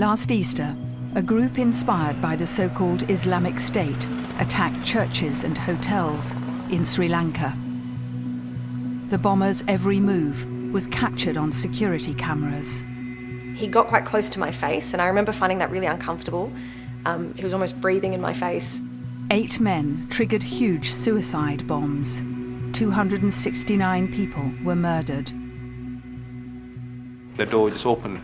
Last Easter, a group inspired by the so-called Islamic State attacked churches and hotels in Sri Lanka. The bombers' every move was captured on security cameras. He got quite close to my face, and I remember finding that really uncomfortable. He was almost breathing in my face. 8 men triggered huge suicide bombs. 269 people were murdered. The door just opened.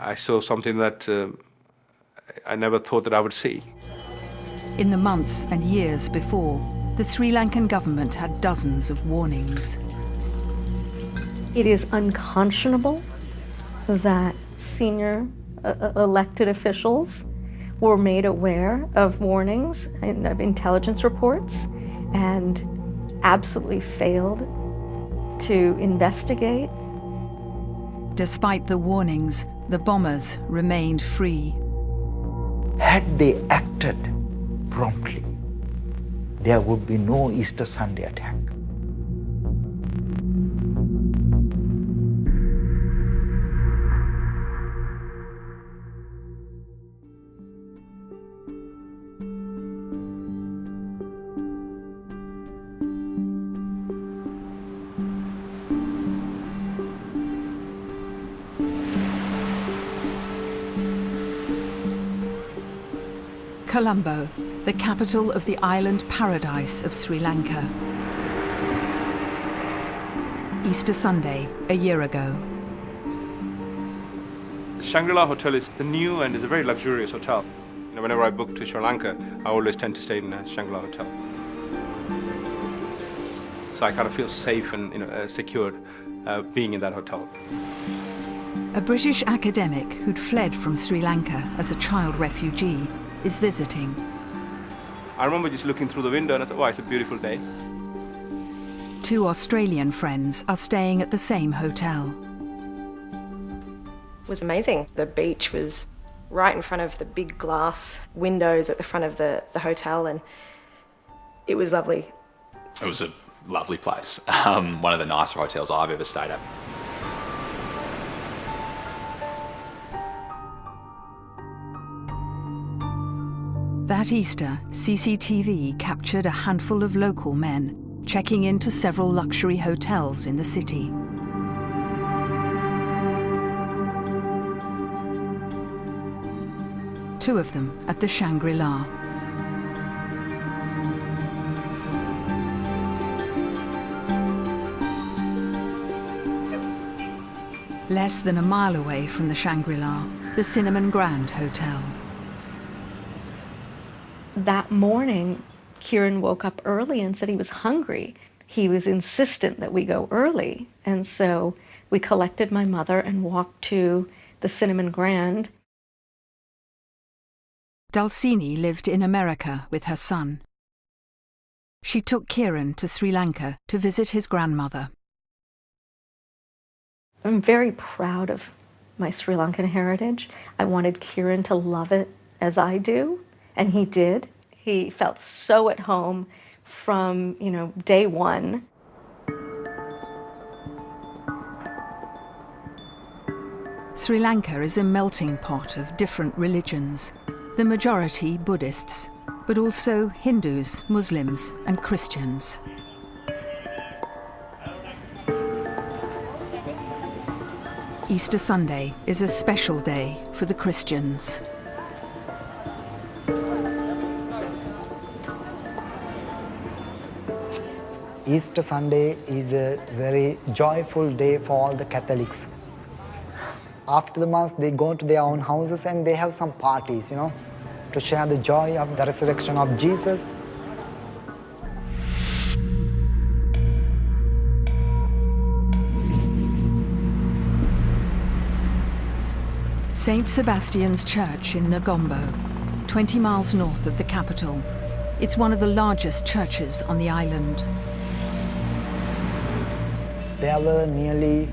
I saw something that I never thought that I would see. In the months and years before, the Sri Lankan government had dozens of warnings. It is unconscionable that senior elected officials were made aware of warnings and of intelligence reports and absolutely failed to investigate. Despite the warnings, the bombers remained free. Had they acted promptly, there would be no Easter Sunday attack. Colombo, the capital of the island paradise of Sri Lanka. Easter Sunday, a year ago. Shangri-La Hotel is new and is a very luxurious hotel. Whenever I book to Sri Lanka, I always tend to stay in a Shangri-La Hotel. So I kind of feel safe and secured being in that hotel. A British academic who'd fled from Sri Lanka as a child refugee is visiting. I remember just looking through the window and I thought, wow, it's a beautiful day. 2 Australian friends are staying at the same hotel. It was amazing. The beach was right in front of the big glass windows at the front of the hotel, and it was lovely. It was a lovely place. One of the nicer hotels I've ever stayed at. That Easter, CCTV captured a handful of local men checking into several luxury hotels in the city. Two of them at the Shangri-La. Less than a mile away from the Shangri-La, the Cinnamon Grand Hotel. That morning, Kieran woke up early and said he was hungry. He was insistent that we go early. And so we collected my mother and walked to the Cinnamon Grand. Dalsini lived in America with her son. She took Kieran to Sri Lanka to visit his grandmother. I'm very proud of my Sri Lankan heritage. I wanted Kieran to love it as I do. And he did. He felt so at home from, day one. Sri Lanka is a melting pot of different religions, the majority Buddhists, but also Hindus, Muslims, and Christians. Easter Sunday is a special day for the Christians. Easter Sunday is a very joyful day for all the Catholics. After the Mass, they go to their own houses and they have some parties, to share the joy of the resurrection of Jesus. St. Sebastian's Church in Negombo, 20 miles north of the capital. It's one of the largest churches on the island. There were nearly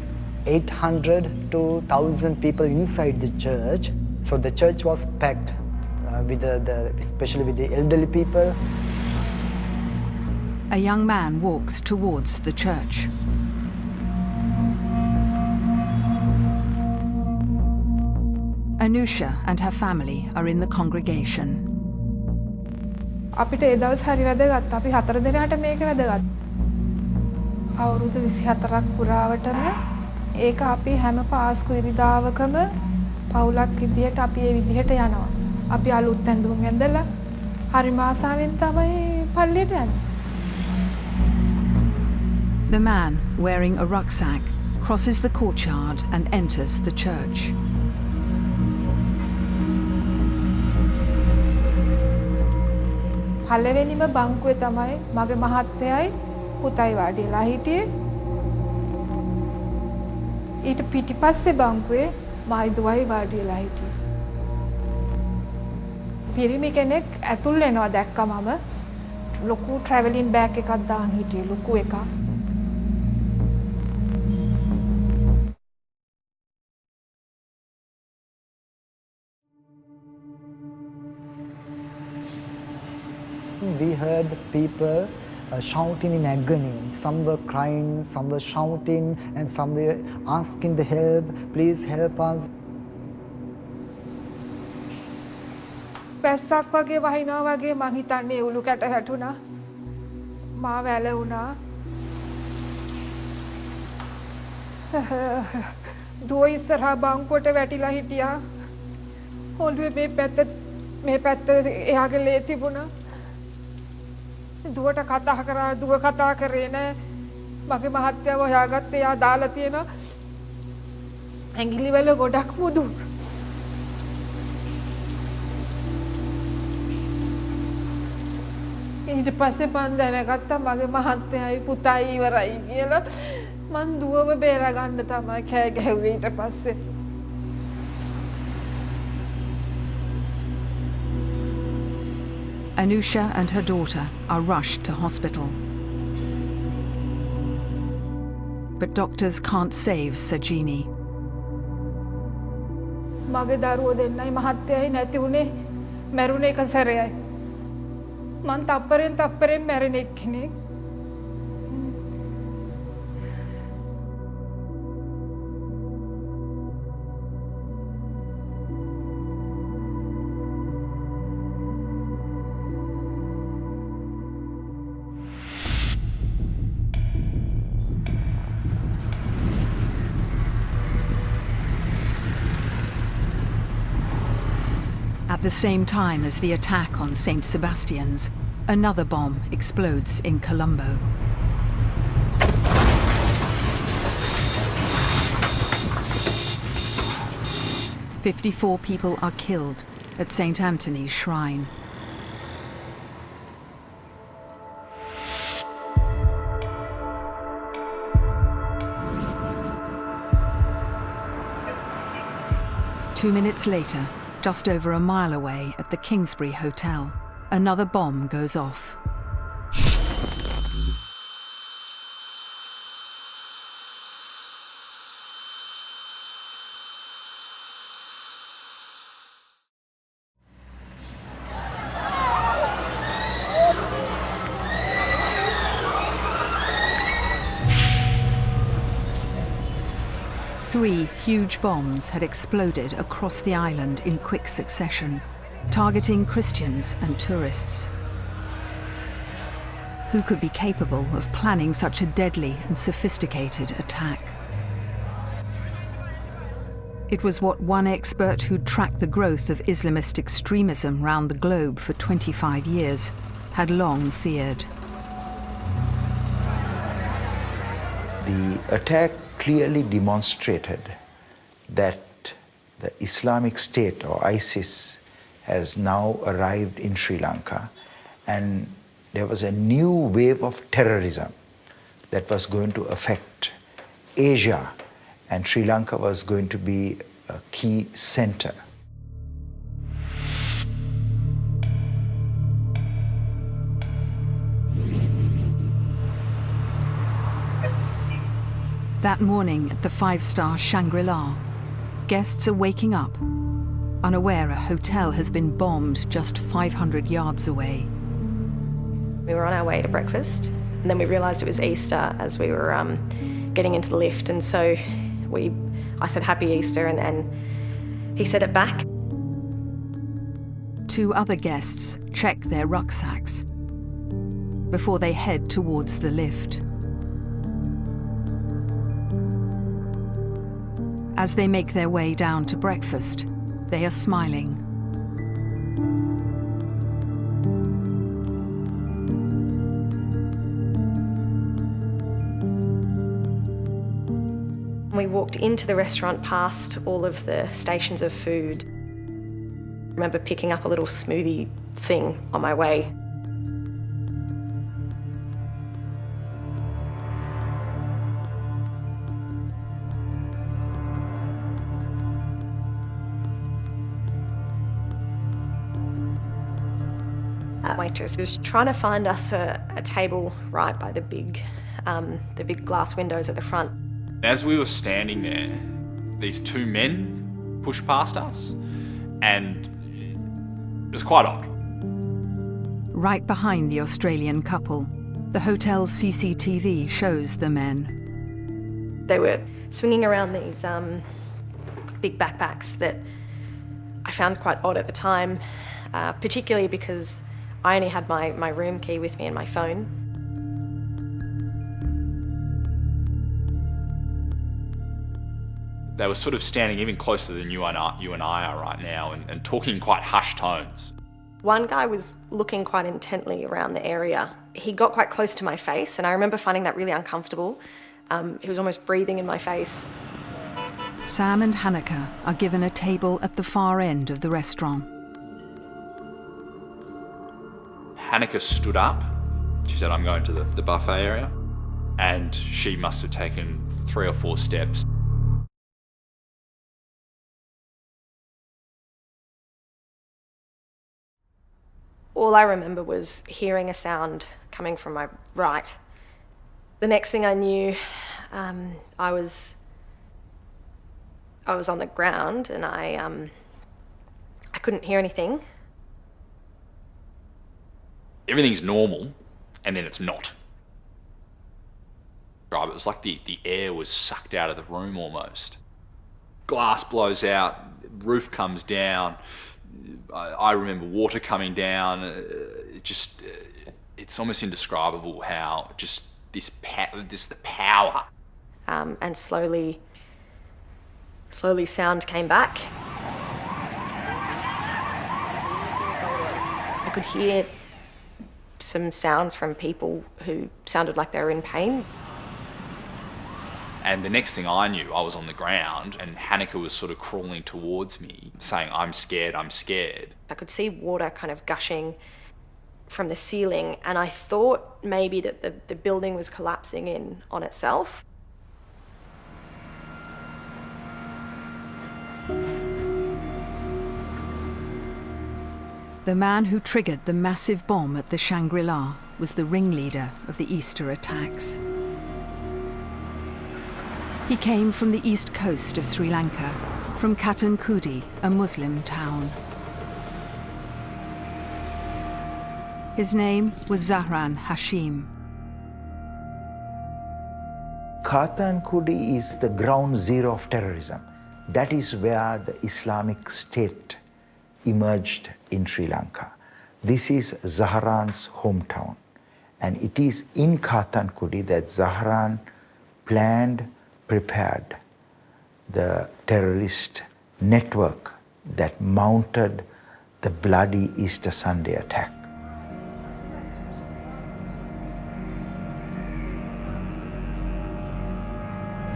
800 to 1,000 people inside the church. So the church was packed, especially with the elderly people. A young man walks towards the church. Anusha and her family are in the congregation. අපිට ඒ දවස් හරි වැදගත්. අපි 4 දිනකට මේක වැදගත්. අවුරුදු 24ක් පුරාවටම ඒක අපි හැම පාස්කු ඉරිදාවකම පවුලක් විදියට අපි ඒ විදිහට යනවා. අපි අලුත් ඇඳුම් ඇඳලා හරි ආසාවෙන් තමයි පල්ලියට යන්නේ. The man, wearing a rucksack, crosses the courtyard and enters the church. පළවෙනිම බංකුවේ තමයි මගේ මහත්තයයි පුතයි වාඩිලා හිටියේ. ඊට පිටිපස්සේ බංකුවේ මයි දුවයි වාඩිලා හිටියේ. පිරිමි කෙනෙක් ඇතුල් වෙනවා දැක්කමම ලොකු ට්‍රැවලින් බෑග් එකක් දාන් හිටියේ ලොකු එකක්. We heard people shouting in agony. Some were crying, some were shouting, and some were asking the help, please help us. පැස්සක් වගේ වහිනවා වගේ මං හිතන්නේ උළු කැට වැටුණා. මා වැළුණා. දුව ඉස්සරහා බංකුවට වැටිලා හිටියා. ඔළුවේ මේ පැත්ත එයාගේ ලේ තිබුණා. දුවට කතා කරා දුව කතා කරේ නෑ. මගේ මහත්තයාව හොයාගත්තේ එයා දාලා තියෙන ඇඟිලි වල ගොඩක් මුදු. ඊට පස්සේ මං දැනගත්තා මගේ මහත්තයයි පුතයි ඉවරයි කියලා. මං දුවව බේරගන්න තමයි කෑ ගැහුවේ ඊට පස්සේ. Anusha and her daughter are rushed to hospital. But doctors can't save Sajini. මගේ දරුවෝ දෙන්නයි මහත්තයයි නැති වුණේ මැරුණේ එක සැරේයි. මං තප්පරෙන් මැරෙන එක්කෙනෙක්. At the same time as the attack on St. Sebastian's, another bomb explodes in Colombo. "54 people are killed at St. Anthony's Shrine." Two minutes later, just over a mile away at the Kingsbury Hotel, another bomb goes off. Three huge bombs had exploded across the island in quick succession, targeting Christians and tourists. Who could be capable of planning such a deadly and sophisticated attack? It was what one expert who'd tracked the growth of Islamist extremism round the globe for 25 years had long feared. The attack clearly demonstrated that the Islamic State or ISIS has now arrived in Sri Lanka, and there was a new wave of terrorism that was going to affect Asia, and Sri Lanka was going to be a key center. That morning at the five-star Shangri-La, guests are waking up, unaware a hotel has been bombed just 500 yards away. We were on our way to breakfast, and then we realised it was Easter as we were getting into the lift, and so I said Happy Easter, and He set it back. 2 other guests check their rucksacks before they head towards the lift. As they make their way down to breakfast, they are smiling. We walked into the restaurant past all of the stations of food. I remember picking up a little smoothie thing on my way. Waitress was trying to find us a table right by the big glass windows at the front. As we were standing there, these 2 men pushed past us, and it was quite odd. Right behind the Australian couple, the hotel's CCTV shows the men. They were swinging around these big backpacks that I found quite odd at the time, particularly because I only had my room key with me and my phone. They were sort of standing even closer than you and I are right now, and talking in quite hushed tones. One guy was looking quite intently around the area. He got quite close to my face, and I remember finding that really uncomfortable. He was almost breathing in my face. Sam and Hanneke are given a table at the far end of the restaurant. Hanneke stood up. She said, "I'm going to the buffet area." And she must have taken 3 or 4 steps. All I remember was hearing a sound coming from my right. The next thing I knew, I was on the ground, and I couldn't hear anything. Everything's normal, and then it's not. Right, it was like the air was sucked out of the room almost. Glass blows out, roof comes down. I remember water coming down. It's almost indescribable how just the power. And slowly sound came back. I could hear some sounds from people who sounded like they were in pain. And the next thing I knew, I was on the ground, and Hanneke was sort of crawling towards me, saying, "I'm scared, I'm scared." I could see water kind of gushing from the ceiling, and I thought maybe that the building was collapsing in on itself. The man who triggered the massive bomb at the Shangri-La was the ringleader of the Easter attacks. He came from the east coast of Sri Lanka, from Katankudi, a Muslim town. His name was Zahran Hashim. Katankudi is the ground zero of terrorism. That is where the Islamic State emerged in Sri Lanka. This is Zahran's hometown, and it is in Katankudi that Zahran planned, prepared the terrorist network that mounted the bloody Easter Sunday attack.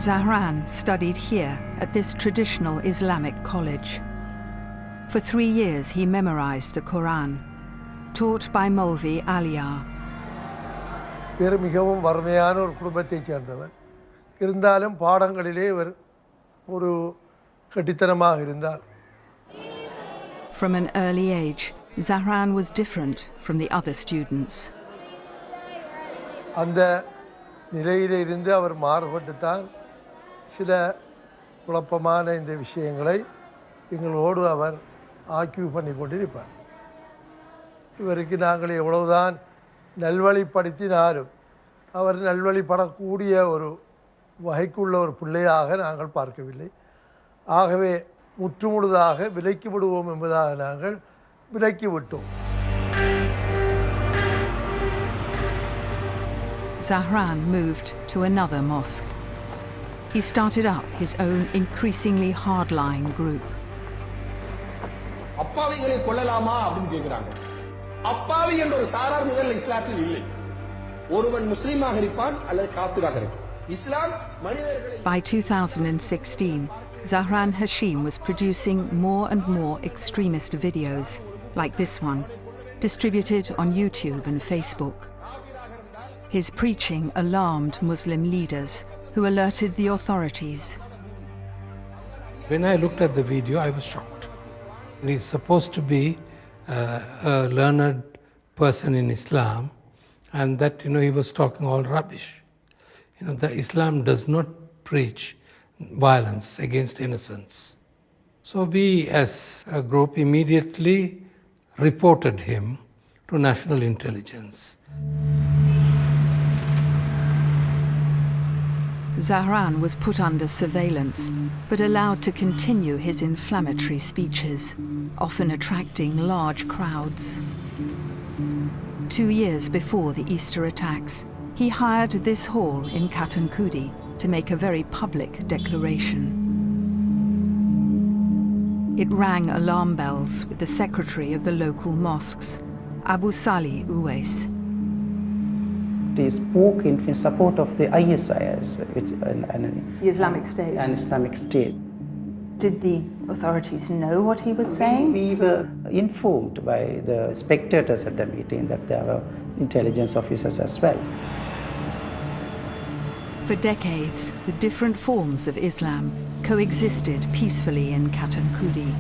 Zahran studied here at this traditional Islamic college. For 3 years he memorized the Quran, taught by Maulvi Aliyar. இவர் மிகவும் வறுமையான ஒரு குடும்பத்தைச் சேர்ந்தவர். இருந்தாலும் பாடங்களிலே இவர் ஒரு கெட்டித்தனமாக இருந்தார். From an early age, Zahran was different from the other students. அந்த நிலையிலே இருந்து அவர் மாறுபட்டுத்தான் சில குழப்பமான இந்த விஷயங்களை எங்களோடு அவர் ஆக்கியூ பண்ணி கொண்டிருப்பார். இவருக்கு நாங்கள் எவ்வளவுதான் நல்வழிப்படுத்தினாலும் அவர் நல்வழிப்படக்கூடிய ஒரு வகைக்குள்ள ஒரு பிள்ளையாக நாங்கள் பார்க்கவில்லை. ஆகவே முற்றுமுழுதாக விலக்கி விடுவோம் என்பதாக நாங்கள் விலக்கி விட்டோம். Zahran moved to another mosque. He started up his own increasingly hardline group. அப்பாவிகளை கொல்லலாமா அப்படின்னு கேக்குறாங்க. அப்பாவி என்ற ஒரு சாரார் முதல் இஸ்லாத்தில் இல்லை. ஒருவன் முஸ்லிமாக இருப்பான் அல்லது காஃபிராக இருப்பான். இஸ்லாம் மனிதர்களை. By 2016, Zahran Hashim was producing more and more extremist videos, like this one, distributed on YouTube and Facebook. His preaching alarmed Muslim leaders, who alerted the authorities. When I looked at the video, I was shocked. He's supposed to be a learned person in Islam, and that he was talking all rubbish. The Islam does not preach violence against innocents. So we, as a group, immediately reported him to National Intelligence. Zahran was put under surveillance, but allowed to continue his inflammatory speeches, often attracting large crowds. 2 years before the Easter attacks, he hired this hall in Katankudi to make a very public declaration. It rang alarm bells with the secretary of the local mosques, Abu Salih Uwais. He spoke in support of the ISIS, the Islamic State. An Islamic State. Did the authorities know what he was saying? We were informed by the spectators at the meeting that there were intelligence officers as well. For decades, the different forms of Islam coexisted peacefully in Katankudi,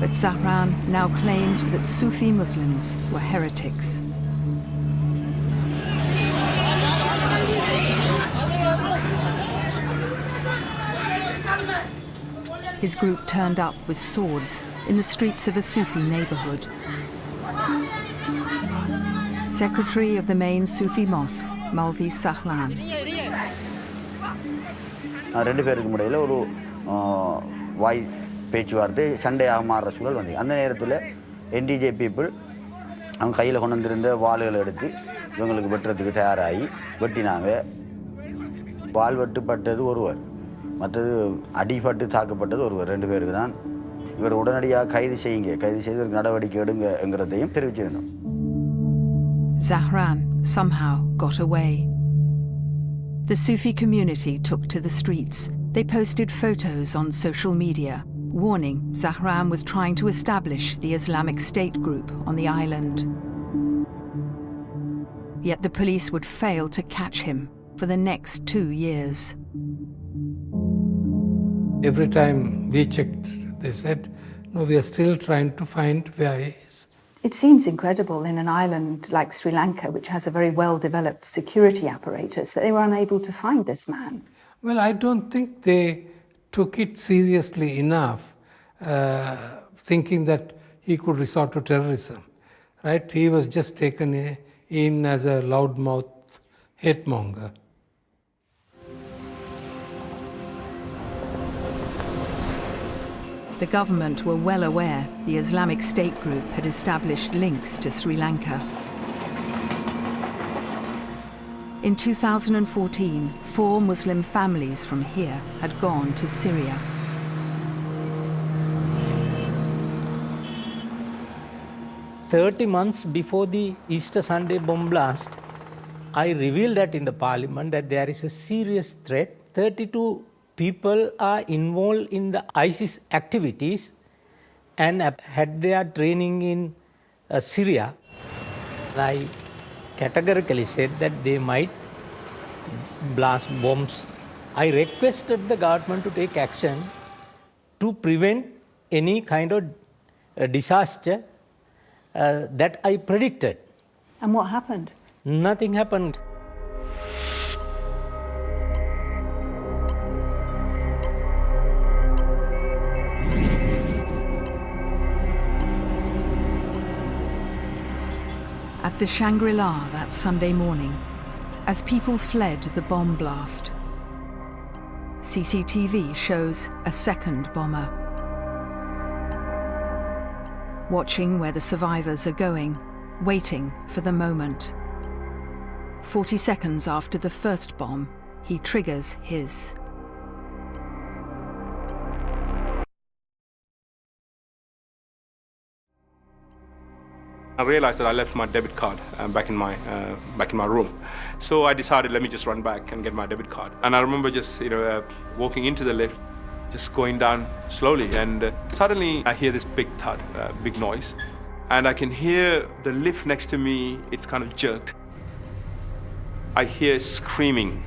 but Zahran now claimed that Sufi Muslims were heretics. His group turned up with swords in the streets of a Sufi neighborhood. Secretary of the main Sufi mosque, Malvi Sahlan. ரெண்டு பேருக்கு முறையில் ஒரு வாய் பேச்சுவார்த்தை சண்டையாக மாறுற சூழல் வந்து அந்த நேரத்தில் என்டிஜே பீப்புள் அவங்க கையில் கொண்டு வந்திருந்த வாள்களை எடுத்து இவங்களுக்கு வெட்டுறதுக்கு தயாராகி வெட்டினாங்க. வாள் வெட்டுப்பட்டது ஒருவர், மற்றது அடிபட்டு தாக்கப்பட்டது ஒருவர், 2 பேருக்கு தான். இவர் உடனடியாக கைது செய்வதற்கு நடவடிக்கை எடுங்கிறதையும் தெரிவிச்சிருந்தோம். Zahran somehow got away. The Sufi community took to the streets. They posted photos on social media, warning Zahran was trying to establish the Islamic State group on the island. Yet the police would fail to catch him for the next 2 years. Every time we checked, they said, no, we are still trying to find where he is. It seems incredible in an island like Sri Lanka, which has a very well-developed security apparatus, that they were unable to find this man. Well, I don't think they took it seriously enough, thinking that he could resort to terrorism, right? He was just taken in as a loudmouth hate monger. The government were well aware the Islamic State group had established links to Sri Lanka. In 2014, 4 Muslim families from here had gone to Syria. "30 months before the Easter Sunday bomb blast, I revealed that in the parliament that there is a serious threat. 32 people are involved in the ISIS activities and had their training in Syria. I categorically said that they might blast bombs. I requested the government to take action to prevent any kind of disaster that I predicted." And what happened? Nothing happened. At the Shangri-La that Sunday morning, as people fled the bomb blast, CCTV shows a second bomber. watching where the survivors are going, waiting for the moment. 40 seconds after the first bomb, he triggers his. I realized that I left my debit card back in my room, so I decided, let me just run back and get my debit card. And I remember just walking into the lift, just going down slowly, and suddenly I hear this big thud, big noise, and I can hear the lift next to me. It's kind of jerked. I hear screaming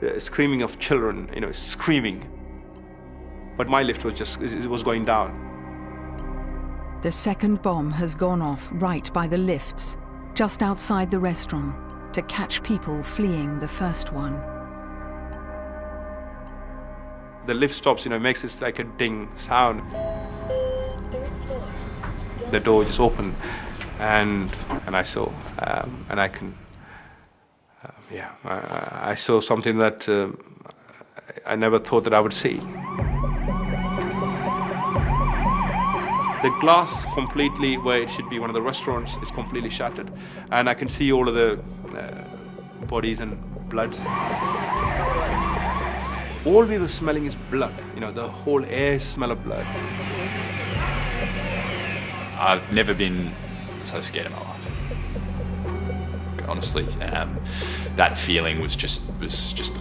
of children, screaming. But my lift was going down. The second bomb has gone off right by the lifts, just outside the restaurant, to catch people fleeing the first one. The lift stops, makes this like a ding sound. The door just opened, and I saw, and I can, I saw something that I never thought that I would see. The glass completely, where it should be one of the restaurants, is completely shattered. And I can see all of the bodies and bloods. All we were smelling is blood. The whole air smell of blood. I've never been so scared in my life. Honestly, that feeling was just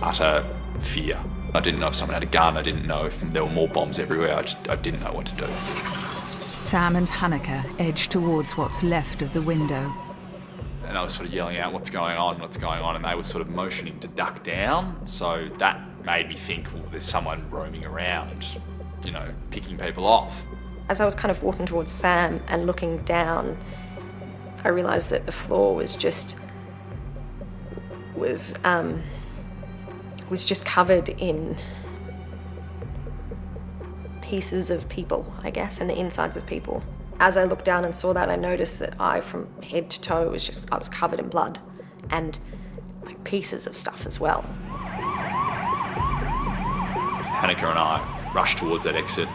utter fear. I didn't know if someone had a gun. I didn't know if there were more bombs everywhere. I didn't know what to do. Sam and Hanneke edge towards what's left of the window. And I was sort of yelling out, what's going on, and they were sort of motioning to duck down. So that made me think, well, there's someone roaming around, picking people off. As I was kind of walking towards Sam and looking down, I realised that the floor was just covered in pieces of people, I guess, and the insides of people. As I looked down and saw that, I noticed that from head to toe, I was covered in blood and like pieces of stuff as well. Hanneke and I rushed towards that exit.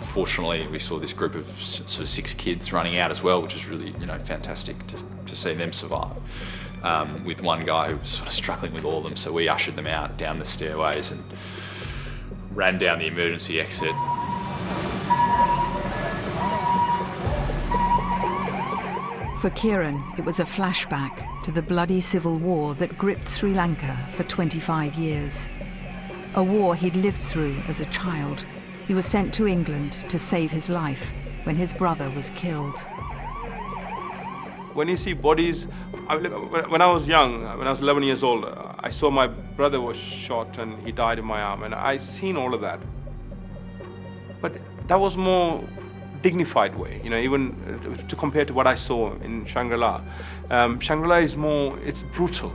Fortunately, we saw this group of sort of 6 kids running out as well, which was really, fantastic to see them survive. With one guy who was sort of struggling with all of them, so we ushered them out down the stairways and ran down the emergency exit. For Kieran, it was a flashback to the bloody civil war that gripped Sri Lanka for 25 years. A war he'd lived through as a child. He was sent to England to save his life when his brother was killed. When you see bodies, when I was young, when I was 11 years old, I saw my brother was shot and he died in my arm, and I seen all of that. But that was more dignified way, even to compare to what I saw in Shangri-La. Shangri-La is more, it's brutal.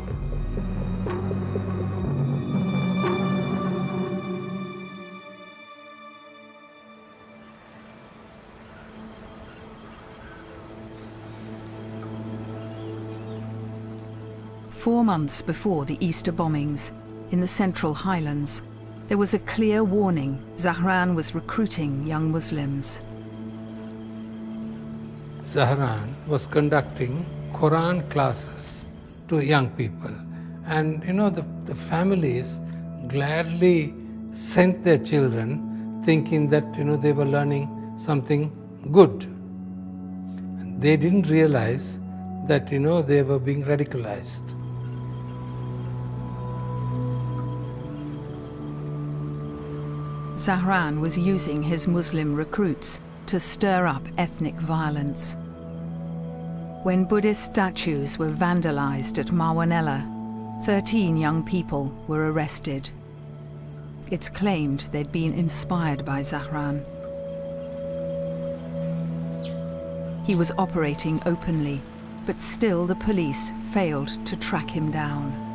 Four months before the Easter bombings, in the Central Highlands, there was a clear warning Zahran was recruiting young Muslims. Zahran was conducting Quran classes to young people. And the families gladly sent their children thinking that they were learning something good. And they didn't realize that they were being radicalized. Zahran was using his Muslim recruits to stir up ethnic violence. When Buddhist statues were vandalized at Mawanella, 13 young people were arrested. It's claimed they'd been inspired by Zahran. He was operating openly, but still the police failed to track him down.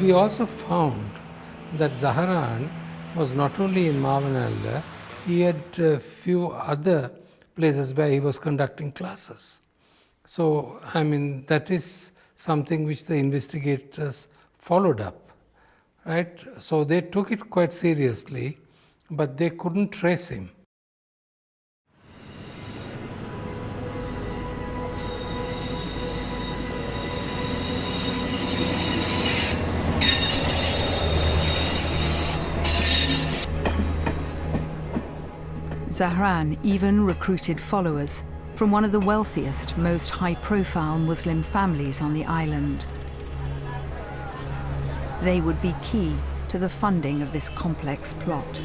We also found that Zahran was not only in Mawanella, he had a few other places where he was conducting classes. So, that is something which the investigators followed up, right? So they took it quite seriously, but they couldn't trace him. Zahran even recruited followers from one of the wealthiest, most high-profile Muslim families on the island. They would be key to the funding of this complex plot.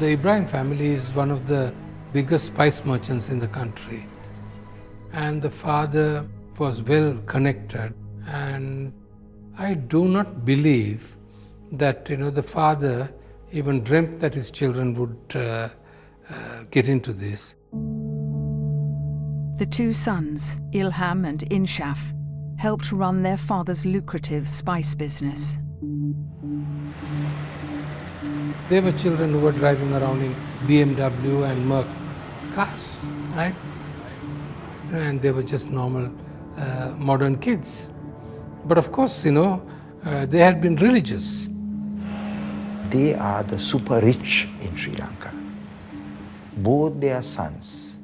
The Ibrahim family is one of the biggest spice merchants in the country. And the father was well connected. And I do not believe that, the father even dreamt that his children would get into this. The two sons, Ilham and Inshaf, helped run their father's lucrative spice business. They were children who were driving around in BMW and Merc cars, right? And they were just normal, modern kids. But of course, they had been religious. They are the super rich in Sri Lanka. Both their sons,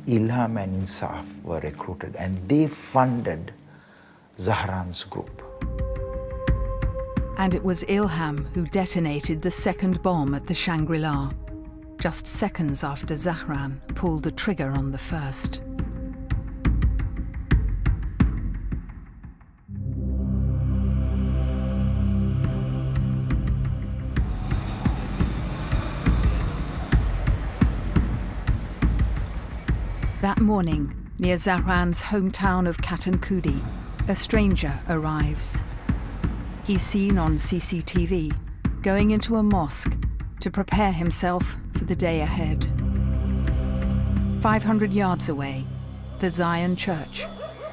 Ilham and Insaf, were recruited and they funded Zahran's group. And it was Ilham who detonated the second bomb at the Shangri-La, just seconds after Zahran pulled the trigger on the first. That morning, near Zahran's hometown of Katankudi, a stranger arrives. He's seen on CCTV going into a mosque to prepare himself for the day ahead. 500 yards away, the Zion Church,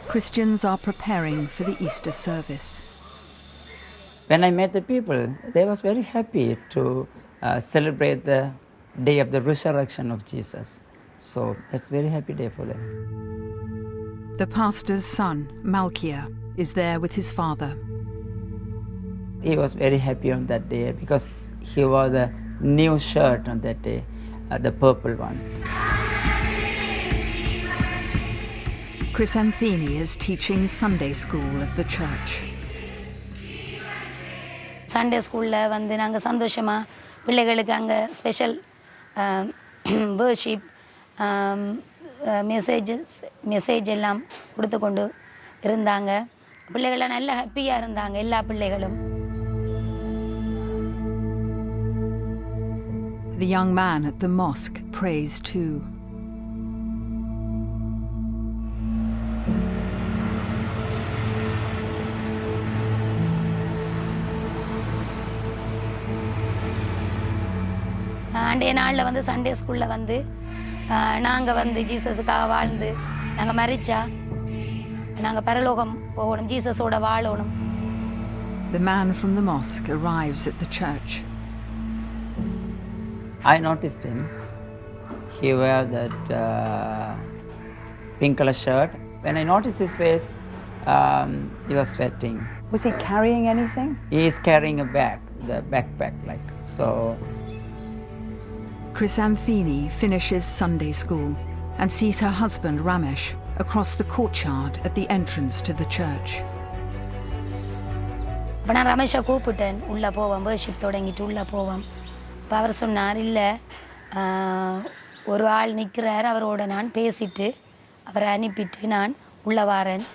Christians are preparing for the Easter service. When I met the people, they was very happy to celebrate the day of the resurrection of Jesus. So that's a very happy day for them. The pastor's son, Malkia, is there with his father. He was very happy on that day because he wore the new shirt on that day, the purple one. Chrysanthini is teaching Sunday school at the church. Sunday school வந்து நாங்க சந்தோஷமா பிள்ளைகளுக்கு அங்க special worship message எல்லாம் கொடுத்து கொண்டு இருந்தாங்க. பிள்ளைகள் நல்ல ஹாப்பியா இருந்தாங்க எல்லா பிள்ளைகளும். The young man at the mosque prays too. அன்றைய நாளில் வந்து சண்டே ஸ்கூலில் வந்து நாங்கள் வந்து ஜீசஸுக்காக வாழ்ந்து நாங்கள் மரிச்சா நாங்கள் பரலோகம் போகணும், ஜீசஸோட வாழணும். The man from the mosque arrives at the church. I noticed him. He wear that pink color shirt. When I noticed his face, he was sweating. Was he carrying anything? He is carrying a bag, the backpack like so. Chrysanthini finishes Sunday school and sees her husband Ramesh across the courtyard at the entrance to the church. இப்போ நான் ரமேஷை கூப்பிட்டேன், உள்ளே போவோம், worship தொடங்கிட்டு உள்ளே போவோம். இப்போ அவர் சொன்னார், இல்லை ஒரு ஆள் நிற்கிறார், அவரோட நான் பேசிட்டு அவரை அனுப்பிட்டு நான் உள்ளே வரேன்,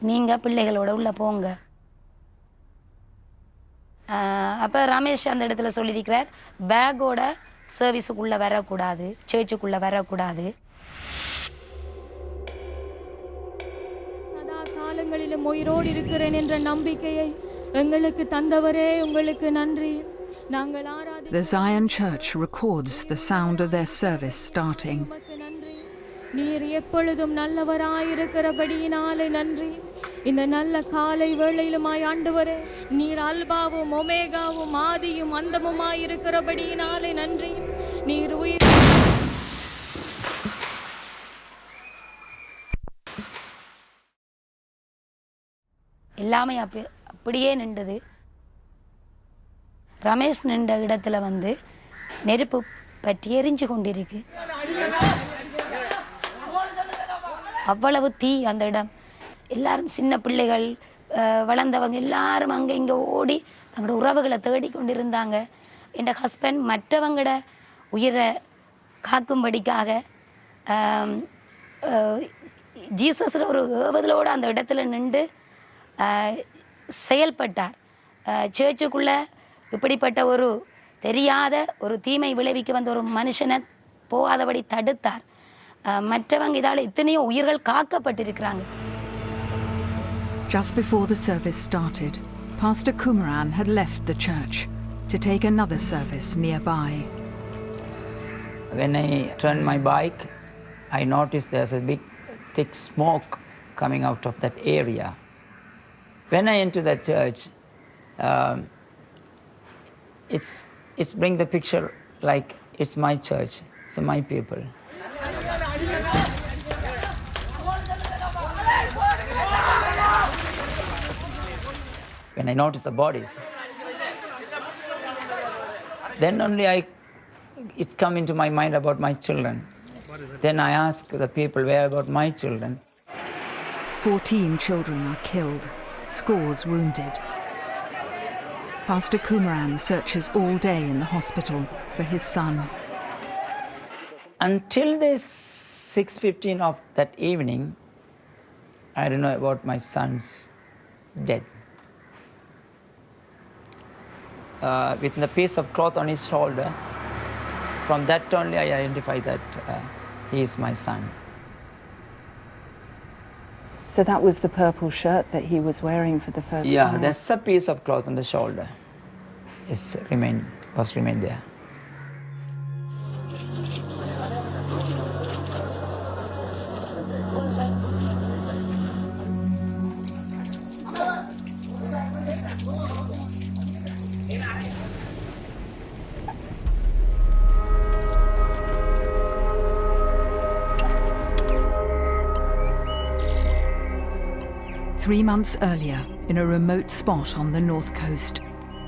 நீங்கள் பிள்ளைகளோட உள்ளே போங்க. அப்போ ரமேஷ் அந்த இடத்துல சொல்லியிருக்கிறார், பேக்கோட சர்வீஸுக்குள்ளே வரக்கூடாது, சர்ச்சுக்குள்ளே வரக்கூடாது. சதா காலங்களிலும் உயிரோடு இருக்கிறேன் என்ற நம்பிக்கையை எங்களுக்கு தந்தவரே உங்களுக்கு நன்றி. நாங்கள் Arathi. The Zion Church records the sound of their service starting. நீர் எப்பொழுதும் நல்லவராயிருக்கிறபடியினாலே நன்றி. இந்த நல்ல காலை வேளையிலுமாய் ஆண்டவரே, நீர் அல்பாவும் ஒமேகாவும் ஆதியும் அந்தமுமாயிருக்கிறபடியினாலே நன்றி. நீர் உயிர் எல்லாமே அப்படியே நின்றது. ரமேஷ் நின்ற இடத்துல வந்து நெருப்பு பற்றி எரிஞ்சு கொண்டிருக்கு. அவ்வளவு தீ அந்த இடம். எல்லாரும் சின்ன பிள்ளைகள், வளர்ந்தவங்க எல்லாரும் அங்கே இங்கே ஓடி தங்களோட உறவுகளை தேடி கொண்டிருந்தாங்க. என் ஹஸ்பண்ட் மற்றவங்களோட உயிரை காக்கும்படிக்காக ஜீசஸில் ஒரு ஏவதலோடு அந்த இடத்துல நின்று செயல்பட்டார். சேர்ச்சுக்குள்ளே இப்படிப்பட்ட ஒரு தெரியாத ஒரு தீமை விளைவிக்க வந்த ஒரு மனுஷனை போகாதபடி தடுத்தார். மற்றவங்க இதால் எத்தனையோ உயிர்கள் காக்கப்பட்டிருக்கிறாங்க. Just before the service started, Pastor Kumaran had left the church to take another service nearby. When I turned my bike, I noticed there's a big thick smoke coming out of that area. When I enter that church, it's bring the picture like it's my church, it's my people. When I noticed the bodies, then only it's come into my mind about my children. Then I asked the people, where about my children? 14 children are killed, scores wounded. Pastor Kumaran searches all day in the hospital for his son. Until this 6:15 of that evening, I don't know about my son's death. With the piece of cloth on his shoulder, from that only I identify that he is my son. So that was the purple shirt that he was wearing for the first time? Yeah, there's a piece of cloth on the shoulder. It's remained there. Three months earlier, in a remote spot on the north coast,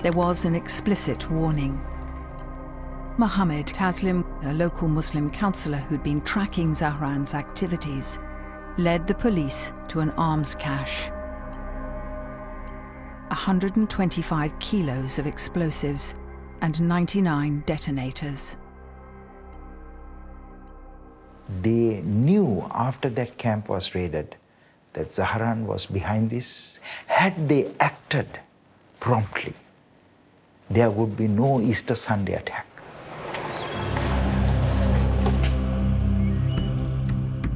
there was an explicit warning. Mohammed Taslim, a local Muslim councillor who'd been tracking Zahran's activities, led the police to an arms cache. 125 kilos of explosives and 99 detonators. They knew after that camp was raided that Zahran was behind this. Had they acted promptly, there would be no Easter Sunday attack.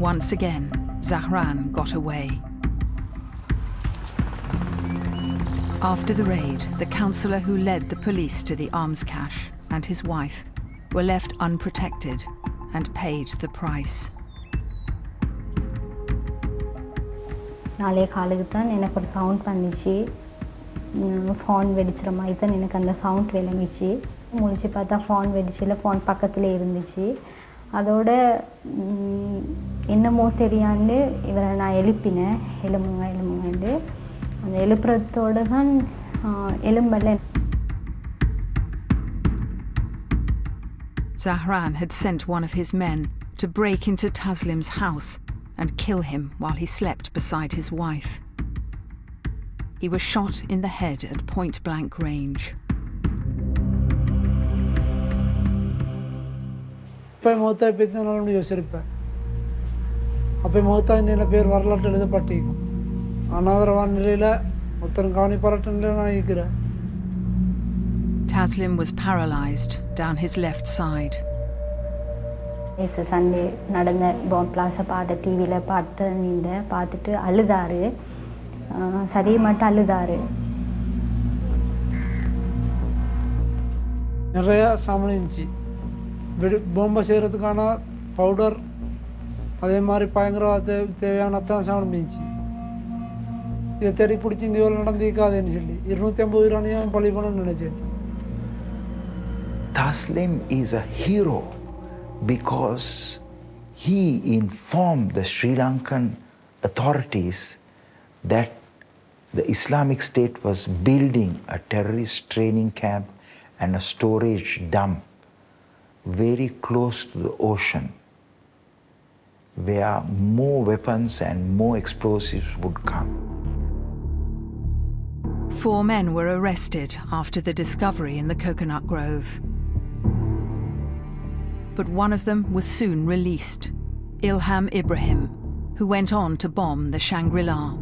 Once again, Zahran got away. After the raid, the councillor who led the police to the arms cache and his wife were left unprotected and paid the price. நாளைய காலுக்கு தான் எனக்கு ஒரு sound வந்துச்சு. Phone வெடிச்சிற மாதிரி தான் எனக்கு அந்த சவுண்ட் விளங்கிச்சு. முழிச்சு பார்த்தா ஃபோன் வெடிச்சில் ஃபோன் பக்கத்தில் இருந்துச்சு. அதோட என்னமோ தெரியாண்டு இவரை நான் எழுப்பினேன், எலும்புங்கண்டு. அந்த எழுப்புறதோடு தான் எலும்பல்ல. Zahran had sent one of his men to break into Taslim's house and kill him while he slept beside his wife. He was shot in the head at point-blank range. அப்போ மௌத்தா பற்றி நான் யோசிச்சிருப்பேன். அப்போ மௌத்தா இந்த பேர் வரலாற்று எழுதப்பட்டிருக்கும். அனாதரவான நிலையில் ஒருத்தரும் கவனிப்பாராட்ட நிலையில் நான் இருக்கிறேன். Taslim was paralyzed down his left side. Sunday நடந்த பாம் பிளாஸை பார்த்த டிவியில் பார்த்துட்டு அழுதாரு. சரி மட்டும் அழுதாரு. நிறையா சாமான் இருந்துச்சு. பொம்மை செய்கிறதுக்கான பவுடர், அதே மாதிரி பயங்கரவாத தேவையான அத்தனை சாமான் இருந்துச்சு. இதை தேடி பிடிச்சி இந்த வேலை நடந்திருக்காதுன்னு சொல்லி 250 ரூபாயும் பழி பண்ணணும்னு நினச்சேன். Taslim is a hero because he informed the Sri Lankan authorities that the Islamic State was building a terrorist training camp and a storage dump very close to the ocean, where more weapons and more explosives would come. 4 men were arrested after the discovery in the coconut grove. But one of them was soon released, Ilham Ibrahim, who went on to bomb the Shangri-La.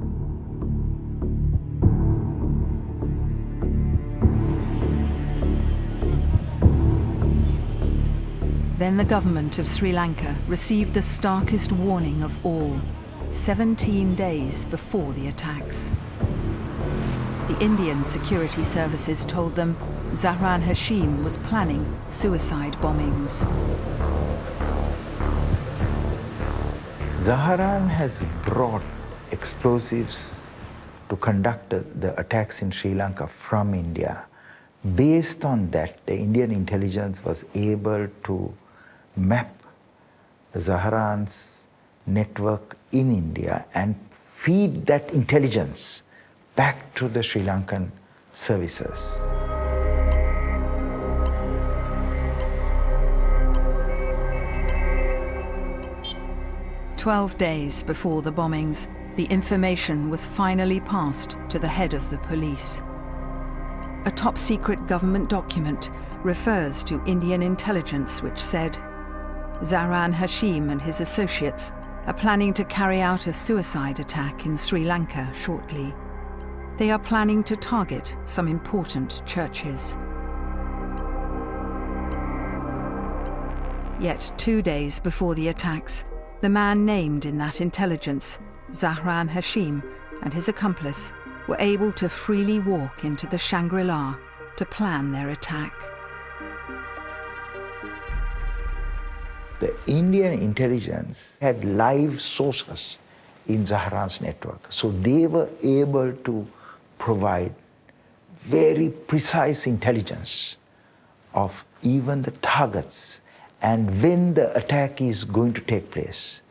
Then the government of Sri Lanka received the starkest warning of all, 17 days before the attacks. The Indian security services told them Zahran Hashim was planning suicide bombings. Zahran has brought explosives to conduct the attacks in Sri Lanka from India. Based on that, the Indian intelligence was able to map Zahran's network in India and feed that intelligence back to the Sri Lankan services. "12 days before the bombings, the information was finally passed to the head of the police. A top-secret government document refers to Indian intelligence which said, Zahran Hashim and his associates are planning to carry out a suicide attack in Sri Lanka shortly. They are planning to target some important churches. Yet 2 days before the attacks, the man named in that intelligence, Zahran Hashim, and his accomplice were able to freely walk into the Shangri-La to plan their attack. The Indian intelligence had live sources in Zahran's network, so they were able to provide very precise intelligence of even the targets and when the attack is going to take place.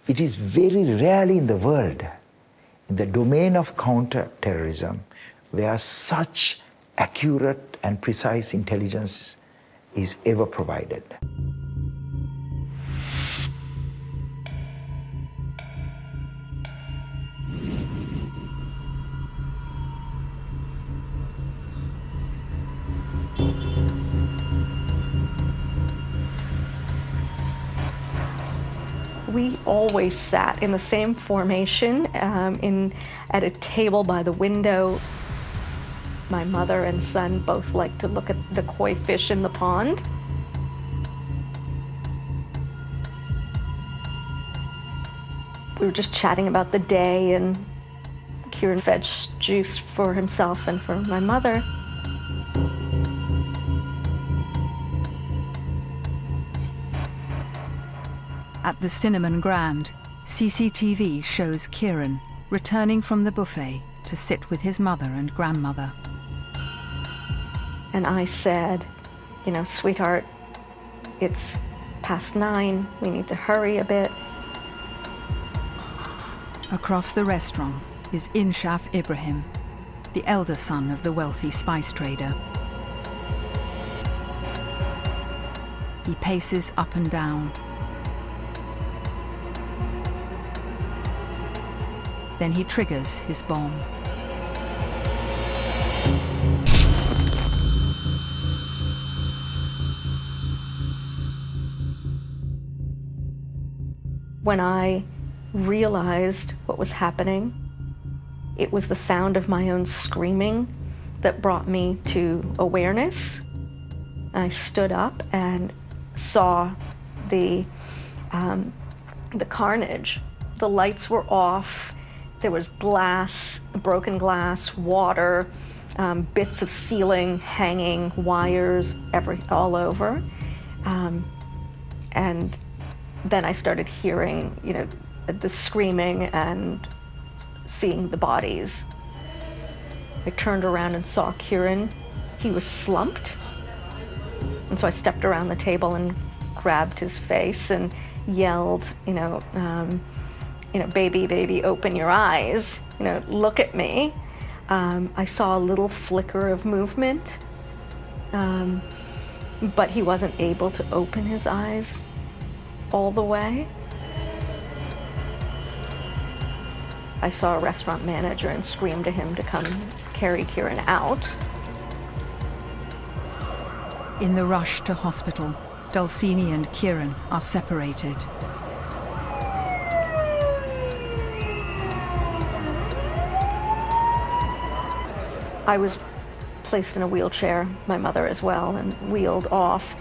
It is very rarely in the world, in the domain of counter-terrorism, where such accurate and precise intelligence is ever provided. We always sat in the same formation at a table by the window. My mother and son both liked to look at the koi fish in the pond. We were just chatting about the day, and Kieran fetched juice for himself and for my mother. At the Cinnamon Grand, CCTV shows Kieran returning from the buffet to sit with his mother and grandmother. And I said, you know, sweetheart, it's past 9, we need to hurry a bit. Across the restaurant is Inshaf Ibrahim, the elder son of the wealthy spice trader. He paces up and down. Then he triggers his bomb. When I realized what was happening, it was the sound of my own screaming that brought me to awareness. I stood up and saw the carnage. The lights were off. There was glass, broken glass, water, bits of ceiling hanging, wires all over. And then I started hearing, you know, the screaming and seeing the bodies. I turned around and saw Kieran. He was slumped. And so I stepped around the table and grabbed his face and yelled, you know, baby, baby, open your eyes, you know, look at me. I saw a little flicker of movement, but he wasn't able to open his eyes all the way. I saw a restaurant manager and screamed to him to come carry Kieran out. In the rush to hospital, Dulcini and Kieran are separated. I was placed in a wheelchair, my mother as well, and wheeled off.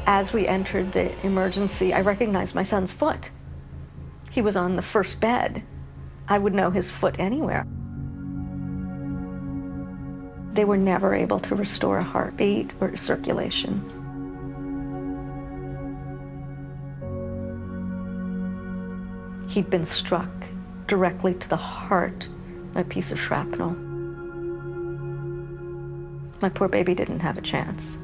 As we entered the emergency, I recognized my son's foot. He was on the first bed. I would know his foot anywhere. They were never able to restore a heartbeat or circulation. He'd been struck directly to the heart by a piece of shrapnel. My poor baby didn't have a chance.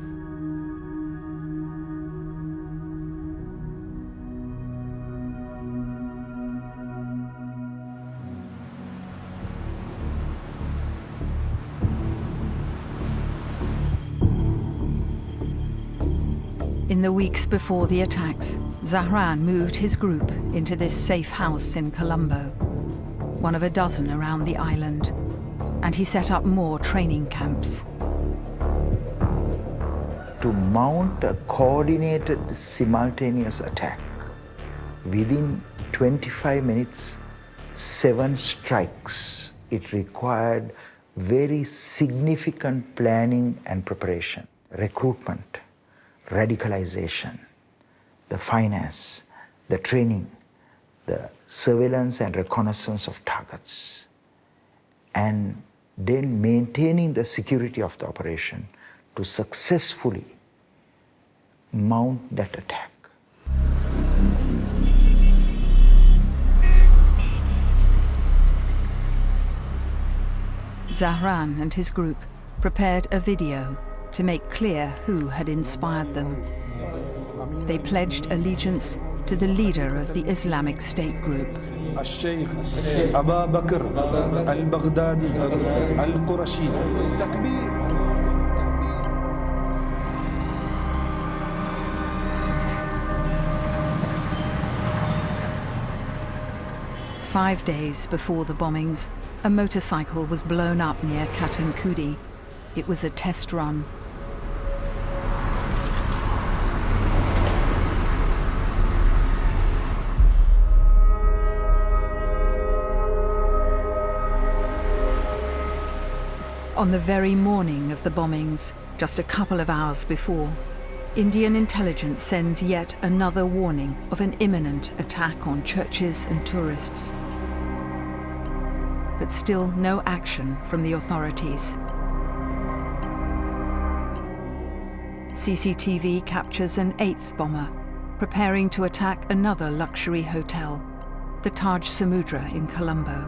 In the weeks before the attacks, Zahran moved his group into this safe house in Colombo, one of a dozen around the island, and he set up more training camps. To mount a coordinated simultaneous attack within 25 minutes, 7 strikes, it required very significant planning and preparation, recruitment, radicalization, the finance, the training, the surveillance and reconnaissance of targets, and then maintaining the security of the operation to successfully mount that attack. Zahran and his group prepared a video to make clear who had inspired them. They pledged allegiance to the leader of the Islamic State group. الشيخ أبا بكر البغدادي القرشي تكبير. 5 days before the bombings, a motorcycle was blown up near Katankudi. It was a test run. On the very morning of the bombings, just a couple of hours before, Indian intelligence sends yet another warning of an imminent attack on churches and tourists. But still no action from the authorities. CCTV captures an 8th bomber preparing to attack another luxury hotel, the Taj Samudra in Colombo.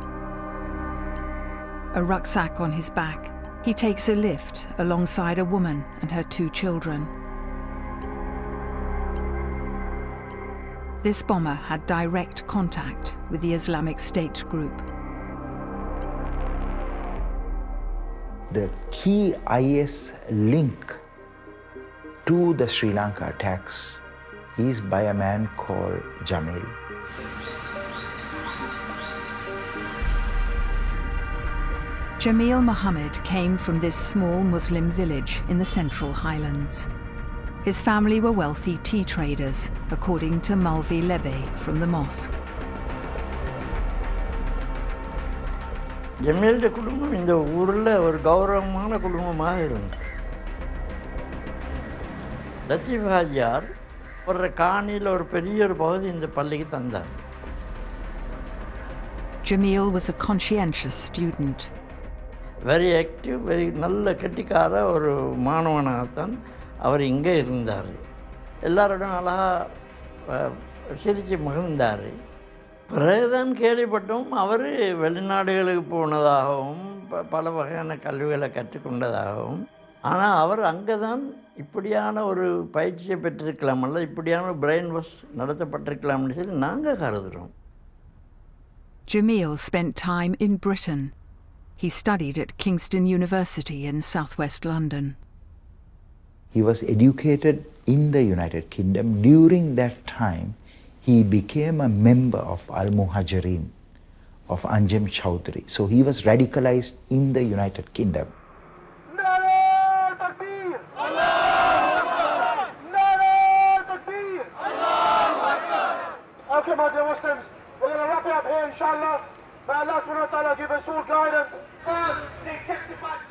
A rucksack on his back, he takes a lift alongside a woman and her 2 children. This bomber had direct contact with the Islamic State group. The key IS link to the Sri Lanka attacks is by a man called Jamil. Jamil Mohammed came from this small Muslim village in the Central Highlands. His family were wealthy tea traders, according to Malvi Lebe from the mosque. ஜமீல்ட குடும்பம் இந்த ஊரில் ஒரு கௌரவமான குடும்பமாக இருந்துச்சு. லத்தீஃப் ஹாஜியார் ஒரு காணியில் ஒரு பெரிய ஒரு பகுதி இந்த பள்ளிக்கு தந்தார். Jamil was a conscientious student. Very active, very நல்ல கெட்டிக்கார ஒரு மாணவனாகத்தான் அவர் இங்கே இருந்தார். எல்லாரோடும் அழகாக சிரித்து மகிழ்ந்தார். பிறகுதான் கேள்விப்பட்டோம் அவர் வெளிநாடுகளுக்கு போனதாகவும் பல வகையான கல்விகளை கற்றுக்கொண்டதாகவும். ஆனால் அவர் அங்கே தான் இப்படியான ஒரு பயிற்சியை பெற்றிருக்கலாமல்ல, இப்படியான பிரெயின் வாஷ் நடத்தப்பட்டிருக்கலாம்னு சொல்லி நாங்கள் கருதுகிறோம். Jamil spent time in Britain. He studied at Kingston University in southwest London. He was educated in the United Kingdom. During that time, he became a member of Al-Muhajirin of Anjem Choudhury. So he was radicalized in the United Kingdom. Okay, my dear Muslims, we're going to wrap it up here, inshallah. May Allah subhanahu wa ta'ala give us all guidance.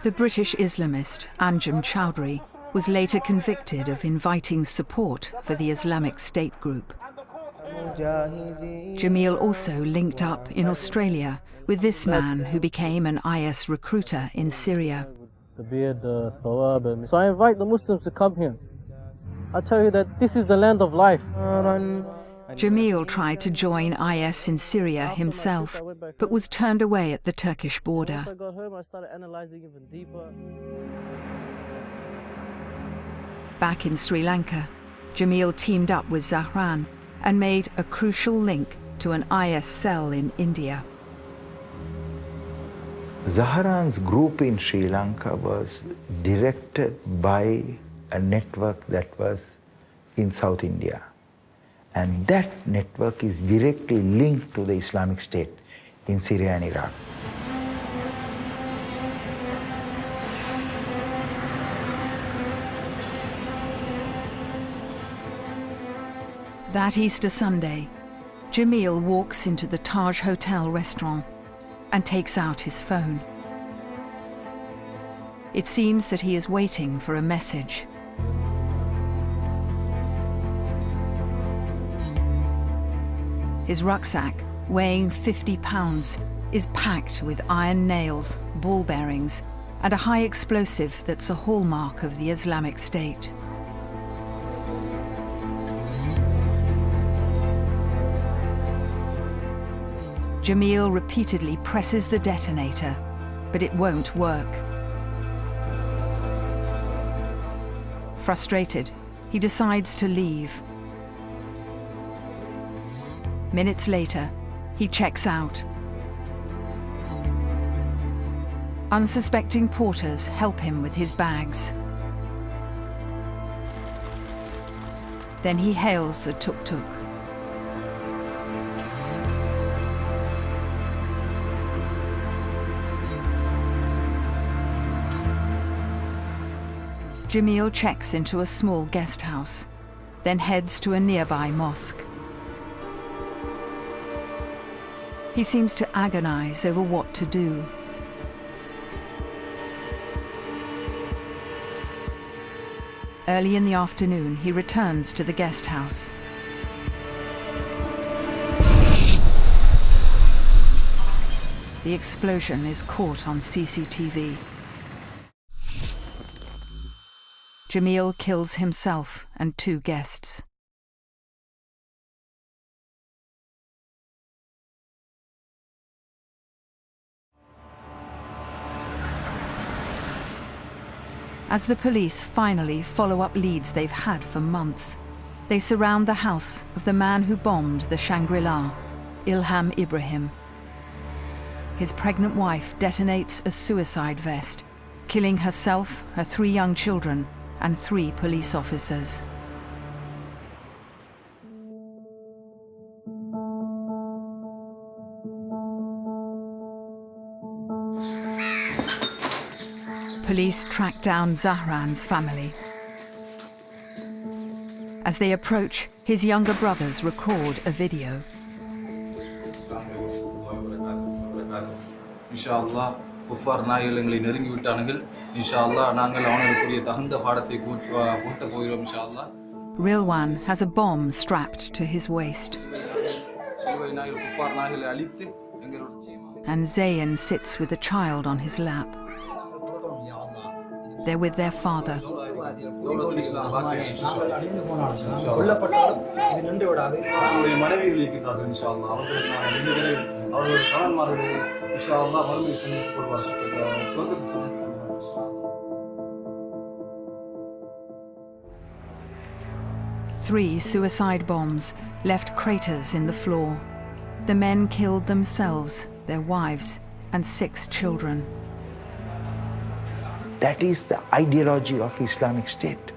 The British Islamist Anjem Choudhury was later convicted of inviting support for the Islamic State group. Jamil also linked up in Australia with this man who became an IS recruiter in Syria. The beard, the thawab. So I invite the Muslims to come here. I tell you that this is the land of life. Jamil tried to join IS in Syria himself, but was turned away at the Turkish border. Once I got home, I started analyzing even deeper. Back in Sri Lanka, Jamil teamed up with Zahran and made a crucial link to an IS cell in India. Zahran's group in Sri Lanka was directed by a network that was in South India. And that network is directly linked to the Islamic State in Syria and Iraq. That Easter Sunday, Jamil walks into the Taj Hotel restaurant and takes out his phone. It seems that he is waiting for a message. His rucksack, weighing 50 pounds, is packed with iron nails, ball bearings, and a high explosive that's a hallmark of the Islamic State. Jamil repeatedly presses the detonator, but it won't work. Frustrated, he decides to leave. Minutes later, he checks out. Unsuspecting porters help him with his bags. Then he hails a tuk-tuk. Jamil checks into a small guest house, then heads to a nearby mosque. He seems to agonize over what to do. Early in the afternoon, he returns to the guest house. The explosion is caught on CCTV. Jamil kills himself and 2 guests. As the police finally follow up leads they've had for months, they surround the house of the man who bombed the Shangri-La, Ilham Ibrahim. His pregnant wife detonates a suicide vest, killing herself, her 3 young children, and 3 police officers. Police track down Zahran's family. As they approach, his younger brothers record a video. Inshallah, குஃபார் நாய்கள் எங்களை நெருங்கி விட்டார்கள். இன்ஷா அல்லாஹ் நாங்கள் அவனுக்குரிய தகுந்த பாடத்தை புகட்ட போகிறோம் இன்ஷா அல்லாஹ். Rilwan has a bomb strapped to his waist. சிலுவை நாய்கள் குஃபார் நாய்களை அழித்து எங்களுடைய And Zayn sits with a child on his lap. They're with their father. மனைவிகள் இருக்கின்றார்கள் இன்ஷா அல்லாஹ். அவர்களுக்கு நான் இந்த விரைவில் அவர்களுடைய கணவன்மார்களை இன்ஷா அல்லாஹ் மறுமையை சந்தித்துக் கொள்வார். சொர்க்கத்தில் சந்தித்துக் கொள்வார். 3 suicide bombs left craters in the floor. The men killed themselves, their wives, and 6 children. That is the ideology of Islamic State.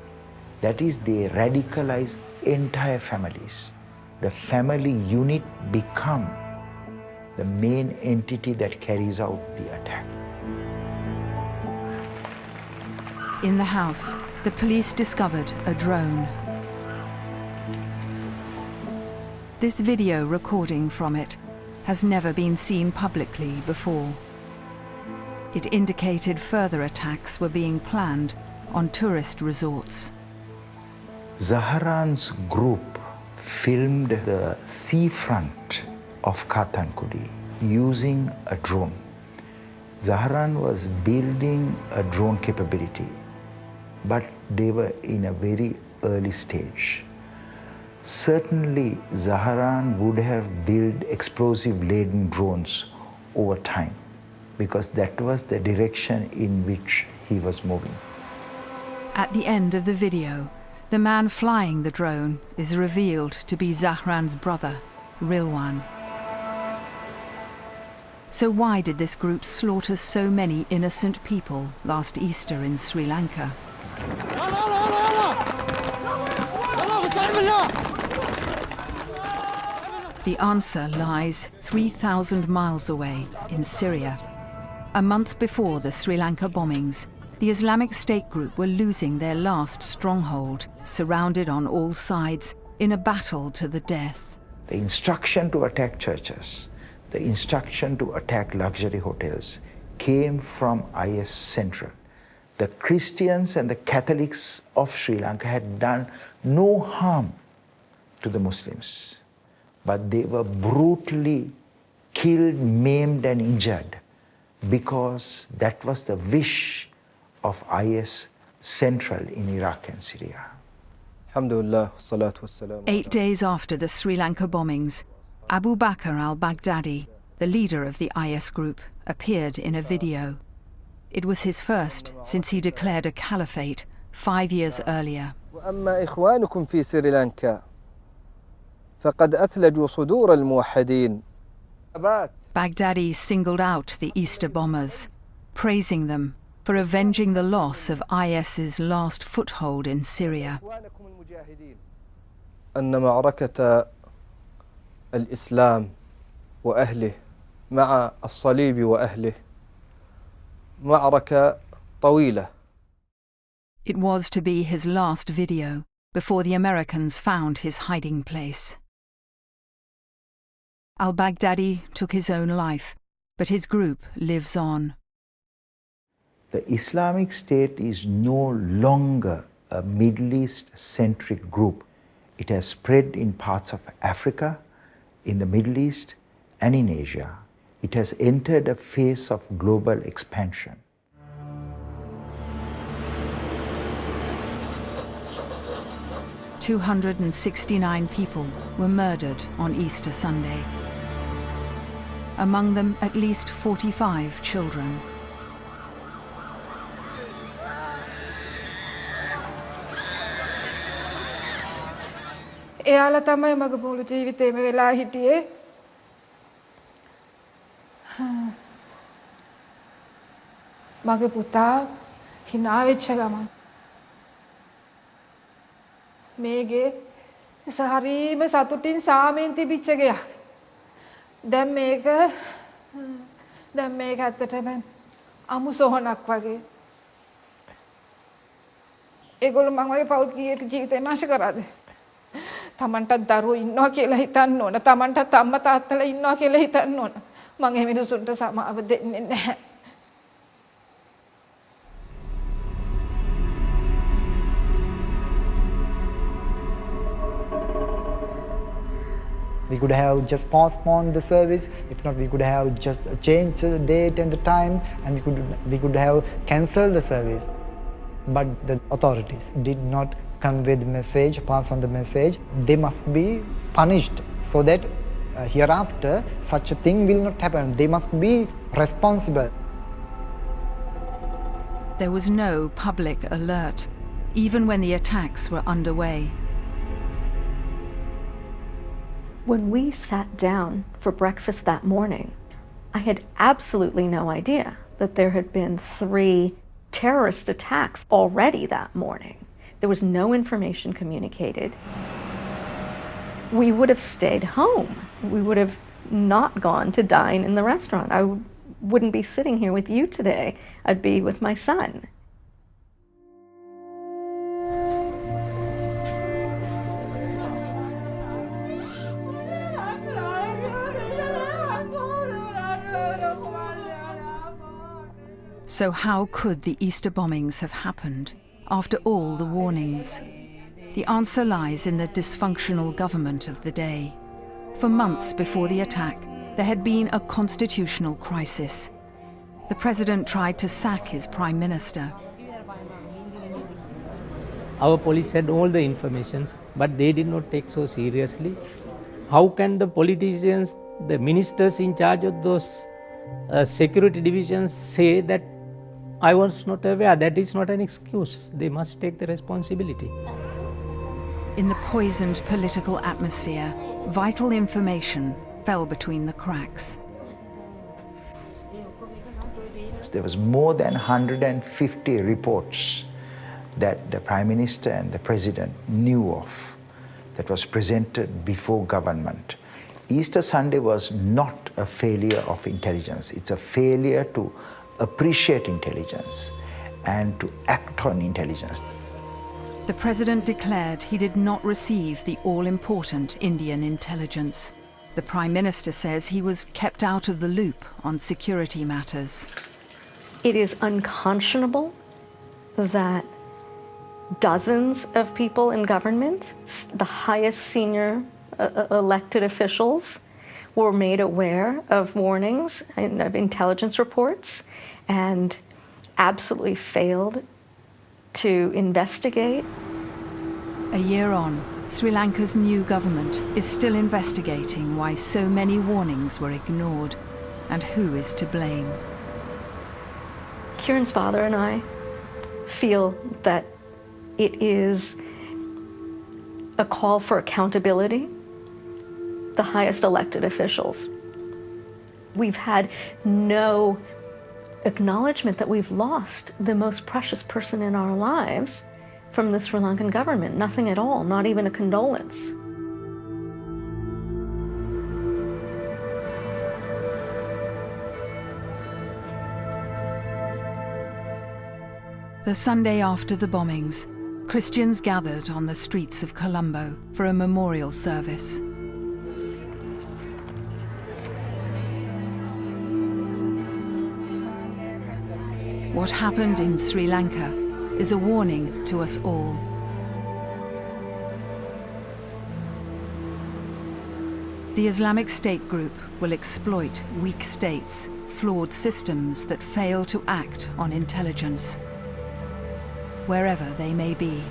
That is, they radicalize entire families. The family unit become the main entity that carries out the attack. In the house, the police discovered a drone. This video recording from it has never been seen publicly before. It indicated further attacks were being planned on tourist resorts. Zahran's group filmed the seafront of Kathankudi using a drone. Zahran was building a drone capability, but they were in a very early stage. Certainly, Zahran would have built explosive-laden drones over time, because that was the direction in which he was moving. At the end of the video, the man flying the drone is revealed to be Zahran's brother, Rilwan. So why did this group slaughter so many innocent people last Easter in Sri Lanka? The answer lies 3,000 miles away in Syria. A month before the Sri Lanka bombings, the Islamic State group were losing their last stronghold, surrounded on all sides in a battle to the death. The instruction to attack churches, the instruction to attack luxury hotels came from IS Central. The Christians and the Catholics of Sri Lanka had done no harm to the Muslims, but they were brutally killed, maimed, and injured because that was the wish of IS Central in Iraq and Syria. 8 days after the Sri Lanka bombings, Abu Bakr al-Baghdadi, the leader of the IS group, appeared in a video. It was his first since he declared a caliphate 5 years earlier. وأما إخوانكم في سريلانكا فقد أثلجوا صدور الموحدين. Baghdadi singled out the Easter bombers, praising them for avenging the loss of IS's last foothold in Syria. أن معركة الإسلام وأهله مع الصليب وأهله معركة طويلة. It was to be his last video before the Americans found his hiding place. Al-Baghdadi took his own life, but his group lives on. The Islamic State is no longer a Middle East-centric group. It has spread in parts of Africa, in the Middle East, and in Asia. It has entered a phase of global expansion. "269 people were murdered on Easter Sunday. Among them, at least 45 children. එයාලා තමයි මගේ මුළු ජීවිතේම වෙලා හිටියේ. මගේ පුතා hina වෙච්ච ගමන් මේගේ හරීම සතුටින් සාමයෙන් තිබිච්ච ගයක්. දැන් මේක ඇත්තටම අමු සොහනක් වගේ. ඒගොල්ලෝ මම වගේ පෞල් කීයක ජීවිතේ නැශ කරාද? තමන්ටත් දරුවෝ ඉන්නවා කියලා හිතන්න ඕන. තමන්ටත් අම්මා තාත්තලා ඉන්නවා කියලා හිතන්න ඕන. මම එහෙම මිනිසුන්ට සමාව දෙන්නේ නැහැ. We could have just postponed the service. If not, we could have just changed the date and the time, and we could have cancelled the service. But the authorities did not convey the message, pass on the message. They must be punished so that hereafter such a thing will not happen. They must be responsible. There was no public alert, even when the attacks were underway. When we sat down for breakfast that morning, I had absolutely no idea that there had been 3 terrorist attacks already that morning. There was no information communicated. We would have stayed home. We would have not gone to dine in the restaurant. I wouldn't be sitting here with you today. I'd be with my son. So how could the Easter bombings have happened after all the warnings? The answer lies in the dysfunctional government of the day. For months before the attack, there had been a constitutional crisis. The president tried to sack his prime minister. Our police had all the information, but they did not take so seriously. How can the politicians, the ministers in charge of those security divisions say that I was not aware? That is not an excuse. They must take the responsibility. In the poisoned political atmosphere, vital information fell between the cracks. There was more than 150 reports that the Prime Minister and the President knew of that was presented before government. Easter Sunday was not a failure of intelligence. It's a failure to appreciate intelligence and to act on intelligence. The president declared he did not receive the all-important Indian intelligence. The Prime Minister says he was kept out of the loop on security matters. It is unconscionable that dozens of people in government, the highest senior elected officials, were made aware of warnings and of intelligence reports and absolutely failed to investigate. A year on, Sri Lanka's new government is still investigating why so many warnings were ignored and who is to blame. Kieran's father and I feel that it is a call for accountability, the highest elected officials. We've had no acknowledgement that we've lost the most precious person in our lives from the Sri Lankan government. Nothing at all, not even a condolence. The Sunday after the bombings, Christians gathered on the streets of Colombo for a memorial service. What happened in Sri Lanka is a warning to us all. The Islamic State group will exploit weak states, flawed systems that fail to act on intelligence, wherever they may be.